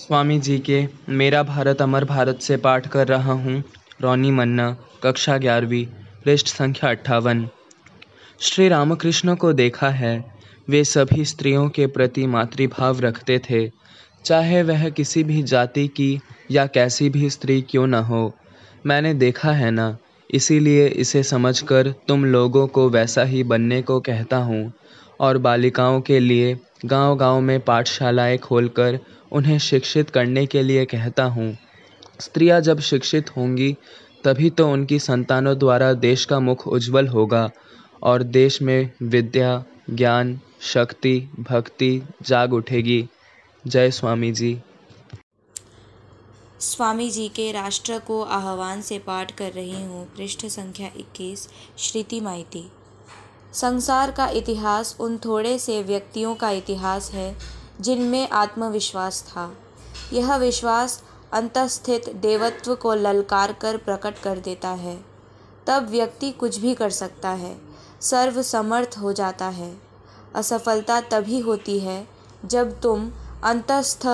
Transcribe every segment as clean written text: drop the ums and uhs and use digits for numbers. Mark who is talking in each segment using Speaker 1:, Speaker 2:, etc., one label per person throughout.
Speaker 1: स्वामी जी के मेरा भारत अमर भारत से पाठ कर रहा हूँ। रोनी मन्ना, कक्षा 11वीं, पृष्ठ संख्या 58। श्री रामकृष्ण को देखा है, वे सभी स्त्रियों के प्रति मातृभाव रखते थे, चाहे वह किसी भी जाति की या कैसी भी स्त्री क्यों न हो। मैंने देखा है ना, इसीलिए इसे समझकर तुम लोगों को वैसा ही बनने को कहता हूँ। और बालिकाओं के लिए गांव-गांव में पाठशालाएं खोलकर उन्हें शिक्षित करने के लिए कहता हूँ। स्त्रियां जब शिक्षित होंगी तभी तो उनकी संतानों द्वारा देश का मुख उज्जवल होगा और देश में विद्या, ज्ञान, शक्ति, भक्ति जाग उठेगी। जय स्वामी जी।
Speaker 2: स्वामी जी के राष्ट्र को आह्वान से पाठ कर रही हूँ। पृष्ठ संख्या 21। श्रुति माइती। संसार का इतिहास उन थोड़े से व्यक्तियों का इतिहास है जिनमें आत्मविश्वास था। यह विश्वास अंतःस्थित देवत्व को ललकार कर प्रकट कर देता है। तब व्यक्ति कुछ भी कर सकता है, सर्वसमर्थ हो जाता है। असफलता तभी होती है जब तुम अंतस्थ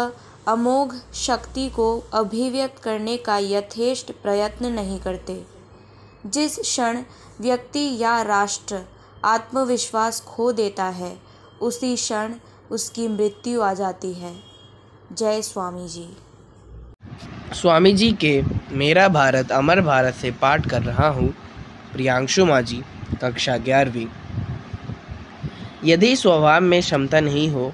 Speaker 2: अमोघ शक्ति को अभिव्यक्त करने का यथेष्ट प्रयत्न नहीं करते। जिस क्षण व्यक्ति या राष्ट्र आत्मविश्वास खो देता है, उसी क्षण उसकी मृत्यु आ जाती है। जय स्वामी जी।
Speaker 3: स्वामी जी के मेरा भारत अमर भारत से पाठ कर रहा हूँ। प्रियांशु माजी, कक्षा 11वीं। यदि स्वभाव में क्षमता नहीं हो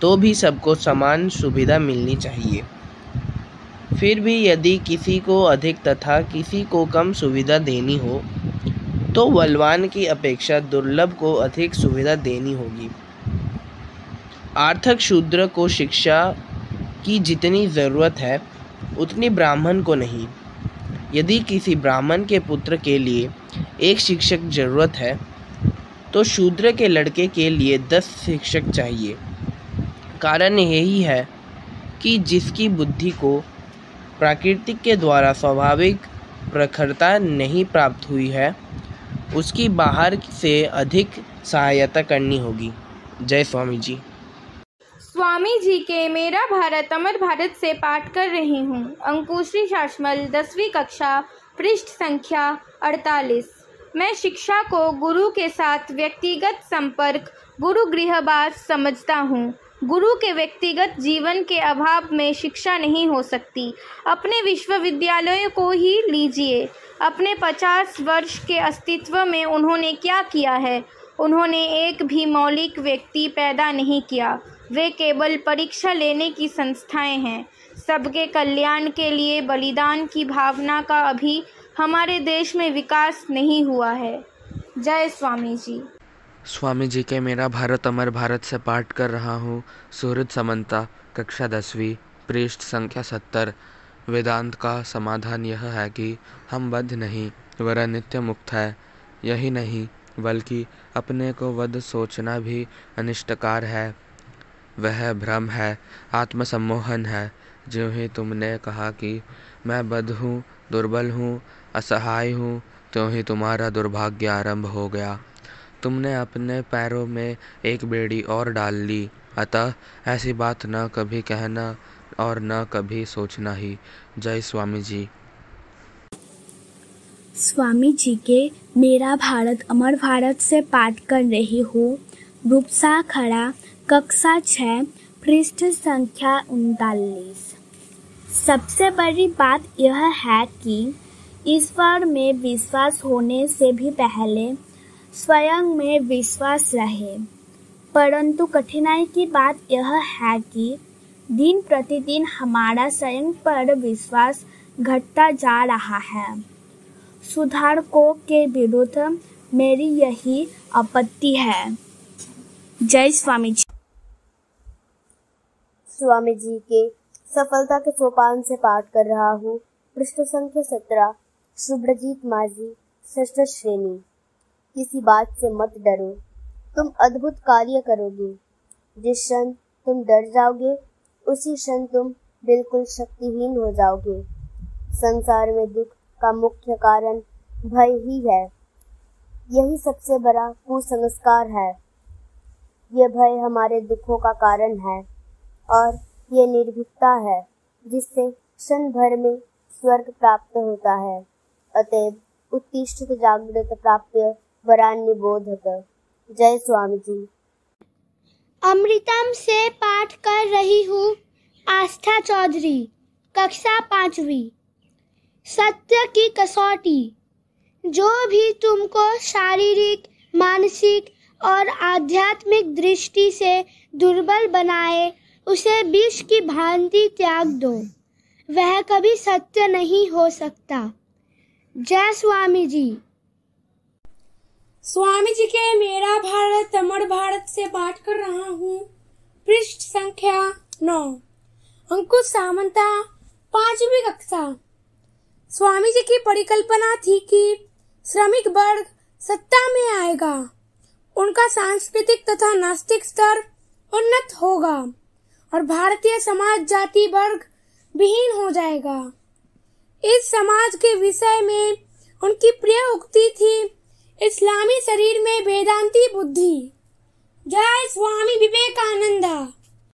Speaker 3: तो भी सबको समान सुविधा मिलनी चाहिए। फिर भी यदि किसी को अधिक तथा किसी को कम सुविधा देनी हो तो बलवान की अपेक्षा दुर्लभ को अधिक सुविधा देनी होगी। आर्थिक शूद्र को शिक्षा की जितनी ज़रूरत है उतनी ब्राह्मण को नहीं। यदि किसी ब्राह्मण के पुत्र के लिए एक शिक्षक ज़रूरत है तो शूद्र के लड़के के लिए 10 शिक्षक चाहिए। कारण यही है कि जिसकी बुद्धि को प्रकृति के द्वारा स्वाभाविक प्रखरता नहीं प्राप्त हुई है, उसकी बाहर से अधिक सहायता करनी होगी। जय स्वामी जी।
Speaker 4: स्वामी जी के मेरा भारत अमर भारत से पाठ कर रही हूँ। अंकुश्री शासमल, 10वीं कक्षा, पृष्ठ संख्या 48। मैं शिक्षा को गुरु के साथ व्यक्तिगत संपर्क, गुरु गृहवास समझता हूँ। गुरु के व्यक्तिगत जीवन के अभाव में शिक्षा नहीं हो सकती। अपने विश्वविद्यालयों को ही लीजिए। अपने 50 वर्ष के अस्तित्व में उन्होंने क्या किया है? उन्होंने एक भी मौलिक व्यक्ति पैदा नहीं किया। वे केवल परीक्षा लेने की संस्थाएं हैं। सबके कल्याण के लिए बलिदान की भावना का अभी हमारे देश में विकास नहीं हुआ है। जय स्वामी जी।
Speaker 5: स्वामी जी के मेरा भारत अमर भारत से पाठ कर रहा हूँ। सुहृद समंता, कक्षा 10वीं, पृष्ठ संख्या 70। वेदांत का समाधान यह है कि हम बद्ध नहीं वरन नित्य मुक्त है। यही नहीं बल्कि अपने को बद्ध सोचना भी अनिष्टकार है। वह भ्रम है, आत्मसम्मोहन है। ज्यों ही तुमने कहा कि मैं बद्ध हूँ, दुर्बल हूँ, असहाय हूँ, त्यों ही तुम्हारा दुर्भाग्य आरंभ हो गया। तुमने अपने पैरों में एक बेड़ी और डाल ली। अतः ऐसी बात न कभी कहना और न कभी सोचना ही। जय स्वामी जी।
Speaker 6: स्वामी जी के मेरा भारत अमर भारत से पाठ कर रही हूँ। रूपसा खड़ा, कक्षा 6, पृष्ठ संख्या 39। सबसे बड़ी बात यह है कि ईश्वर में विश्वास होने से भी पहले स्वयं में विश्वास रहे। परंतु कठिनाई की बात यह है कि दिन प्रतिदिन हमारा स्वयं पर विश्वास घटता जा रहा है। सुधारकों के विरुद्ध मेरी यही आपत्ति है। जय स्वामी जी।
Speaker 7: स्वामी जी के सफलता के सोपान से पाठ कर रहा हूँ। पृष्ठ संख्या 17। शुभ्रजीत माझी, 6ठ श्रेणी। किसी बात से मत डरो, तुम अद्भुत कार्य करोगे। जिस क्षण तुम डर जाओगे उसी क्षण तुम बिल्कुल शक्तिहीन हो जाओगे। संसार में दुख का मुख्य कारण भय ही है। यही सबसे बड़ा कुसंस्कार है। यह भय हमारे दुखों का कारण है और ये निर्भीकता है जिससे क्षण भर में स्वर्ग प्राप्त होता है। अतएव उत्तिष्ठत जागृत प्राप्य वरान्य बोधत। जय स्वामी जी।
Speaker 6: अमृतम से पाठ कर रही हूँ आस्था चौधरी, कक्षा 5वीं। सत्य की कसौटी। जो भी तुमको शारीरिक, मानसिक और आध्यात्मिक दृष्टि से दुर्बल बनाए उसे विष की भांति त्याग दो, वह कभी सत्य नहीं हो सकता। जय स्वामी जी।
Speaker 8: स्वामी जी के मेरा भारत अमर भारत से पाठ कर रहा हूँ। पृष्ठ संख्या 9। अंकुश सामंता, 5वीं कक्षा। स्वामी जी की परिकल्पना थी कि श्रमिक वर्ग सत्ता में आएगा, उनका सांस्कृतिक तथा नास्तिक स्तर उन्नत होगा और भारतीय समाज जाति वर्ग विहीन हो जाएगा। इस समाज के विषय में उनकी प्रिय उक्ति थी, इस्लामी शरीर में वेदांती बुद्धि। जय स्वामी विवेकानंद।